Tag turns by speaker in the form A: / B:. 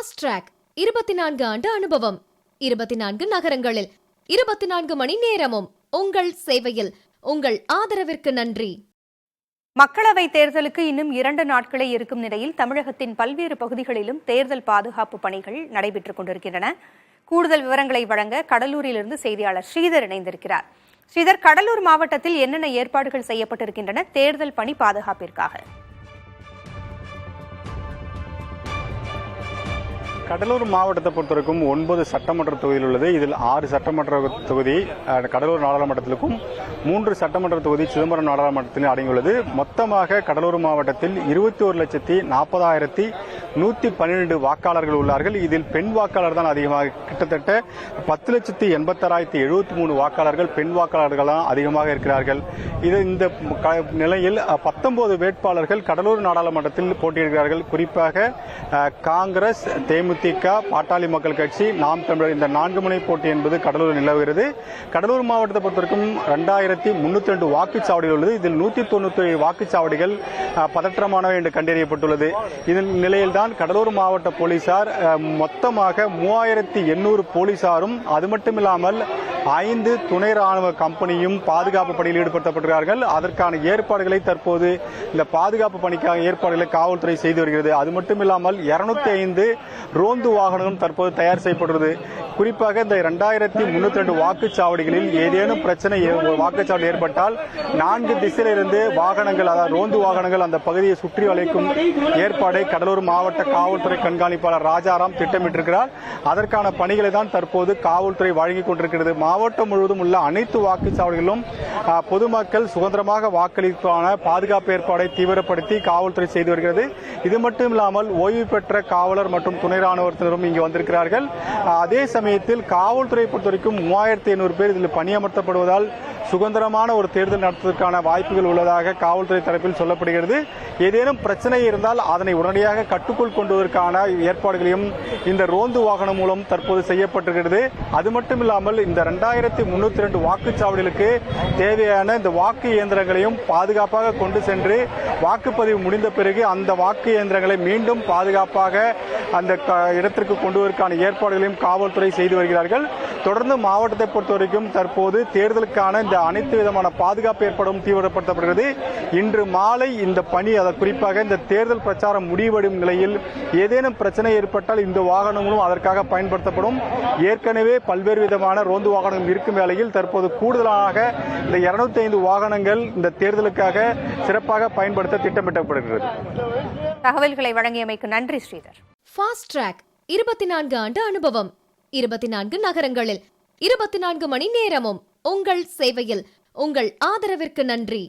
A: Fast track 24 ஆண்டு அனுபவம், 24 நகரங்களில் 24 மணி நேரமும் உங்கள் சேவையில். உங்கள் ஆதரவிற்கு நன்றி.
B: மக்களவைத் தேர்தலுக்கு இன்னும் 2 நாட்களே இருக்கும் நிலையில் தமிழகத்தின் பல்வேறு பகுதிகளிலும் தேர்தல் பாதுகாப்பு பணிகள் நடைபெற்றுக் கொண்டிருக்கின்றன. கூடுதல் விவரங்களை வழங்க கடலூரிலிருந்து செய்தியாளர் ஸ்ரீதர் இணைந்திருக்கிறார். ஸ்ரீதர், கடலூர் மாவட்டத்தில் என்னென்ன ஏற்பாடுகள் செய்யப்பட்டிருக்கின்றன தேர்தல் பணி பாதுகாப்பிற்காக?
C: கடலூர் மாவட்டத்தை பொறுத்தவரைக்கும் 9 சட்டமன்ற தொகுதியில் உள்ளது. இதில் 6 சட்டமன்ற தொகுதி கடலூர் நாடாளுமன்றத்திற்கும் 3 சட்டமன்ற தொகுதி சிதம்பரம் நாடாளுமன்றத்திலும் அடங்கியுள்ளது. மொத்தமாக கடலூர் மாவட்டத்தில் 21,40,112 வாக்காளர்கள் உள்ளார்கள். இதில் பெண் வாக்காளர் தான் அதிகமாக, கிட்டத்தட்ட 10,86,073 வாக்காளர்கள் பெண் வாக்காளர்கள் தான் அதிகமாக இருக்கிறார்கள். இந்த நிலையில் 19 வேட்பாளர்கள் கடலூர் நாடாளுமன்றத்தில் போட்டியிடுகிறார்கள். குறிப்பாக காங்கிரஸ், தேமுதிக, பாட்டாளி மக்கள் கட்சி, நாம் தமிழர், இந்த 4 முனை போட்டி என்பது கடலூர் நிலவுகிறது. கடலூர் மாவட்டத்தை பொறுத்தவரைக்கும் 2302 வாக்குச்சாவடிகள் உள்ளது. இதில் 197 வாக்குச்சாவடிகள் பதற்றமானவை என்று கண்டறியப்பட்டுள்ளது. இதன் நிலையில்தான் கடலூர் மாவட்ட போலீசார் மொத்தமாக 3800 போலீசாரும், அது மட்டுமில்லாமல் 5 துணை ராணுவ கம்பெனியும் பாதுகாப்பு பணியில் ஈடுபடுத்தப்பட்டிருக்கிறார்கள். அதற்கான ஏற்பாடுகளை தற்போது இந்த பாதுகாப்பு பணிக்கான ஏற்பாடுகளை காவல்துறை செய்து வருகிறது. அது மட்டுமில்லாமல் 205 ரோந்து வாகனங்களும் தற்போது தயார் செய்யப்பட்டுள்ளது. குறிப்பாக இந்த 2302 வாக்குச்சாவடிகளில் ஏதேனும் பிரச்சனை வாக்குச்சாவடி ஏற்பட்டால் 4 திசையிலிருந்து வாகனங்கள், அதாவது ரோந்து வாகனங்கள் அந்த பகுதியை சுற்றி வளைக்கும் ஏற்பாடை கடலூர் மாவட்ட காவல்துறை கண்காணிப்பாளர் ராஜாராம் திட்டமிட்டிருக்கிறார். அதற்கான பணிகளை தான் தற்போது காவல்துறை வழங்கிக் கொண்டிருக்கிறது. மாவட்டம் முழுவதும் உள்ள அனைத்து வாக்குச்சாவடிகளிலும் பொதுமக்கள் சுதந்திரமாக வாக்களிப்பான பாதுகாப்பு ஏற்பாடை தீவிரப்படுத்தி காவல்துறை செய்து வருகிறது. இது மட்டுமில்லாமல் ஓய்வு பெற்ற காவலர் மற்றும் துணை ராணுவத்தினரும் இங்கு வந்திருக்கிறார்கள். அதே சமயத்தில் காவல்துறை பொறுத்தவரைக்கும் 3500 பேர் இதில் பணியமர்த்தப்படுவதால் சுதந்திரமான ஒரு தேர்தல் நடத்துவதற்கான வாய்ப்புகள் உள்ளதாக காவல்துறை தரப்பில் சொல்லப்படுகிறது. ஏதேனும் பிரச்சனை இருந்தால் அதனை உடனடியாக கட்டுக்குள் கொண்டுவதற்கான ஏற்பாடுகளையும் இந்த ரோந்து வாகனம் மூலம் தற்போது செய்யப்பட்டிருக்கிறது. அது மட்டுமில்லாமல் இந்த 2302 வாக்குச்சாவடிகளுக்கு தேவையான இந்த வாக்கு இயந்திரங்களையும் பாதுகாப்பாக கொண்டு சென்று வாக்குப்பதிவு முடிந்த பிறகு அந்த வாக்கு இயந்திரங்களை மீண்டும் பாதுகாப்பாக அந்த இடத்திற்கு கொண்டு வருவதற்கான ஏற்பாடுகளையும் காவல்துறை செய்து வருகிறார்கள். தொடர்ந்து மாவட்டத்தை பொறுத்தவரைக்கும் தற்போது தேர்தலுக்கான இந்த அனைத்து விதமான பாதுகாப்பு ஏற்பாடும் தீவிரப்படுத்தப்படுகிறது. இன்று மாலை இந்த பணி, குறிப்பாக இந்த தேர்தல் பிரச்சாரம் முடிவடையும் நிலையில் ஏதேனும் பிரச்சனை ஏற்பட்டால் இந்த வாகனங்களும் அதற்காக பயன்படுத்தப்படும். ஏற்கனவே பல்வேறு விதமான ரோந்து வாகனங்கள் இருக்கும் வேளையில் தற்போது கூடுதலாக இந்த 205 வாகனங்கள் இந்த தேர்தலுக்காக சிறப்பாக பயன்படுத்த திட்டமிடப்படுகிறது.
B: தகவல்களை வழங்கியமைக்கு நன்றி ஸ்ரீதர்.
A: ஃபாஸ்ட் ட்ராக் 24 ஆண்டு அனுபவம், 24 நகரங்களில் 24 மணி நேரமும் உங்கள் சேவையில். உங்கள் ஆதரவிற்கு நன்றி.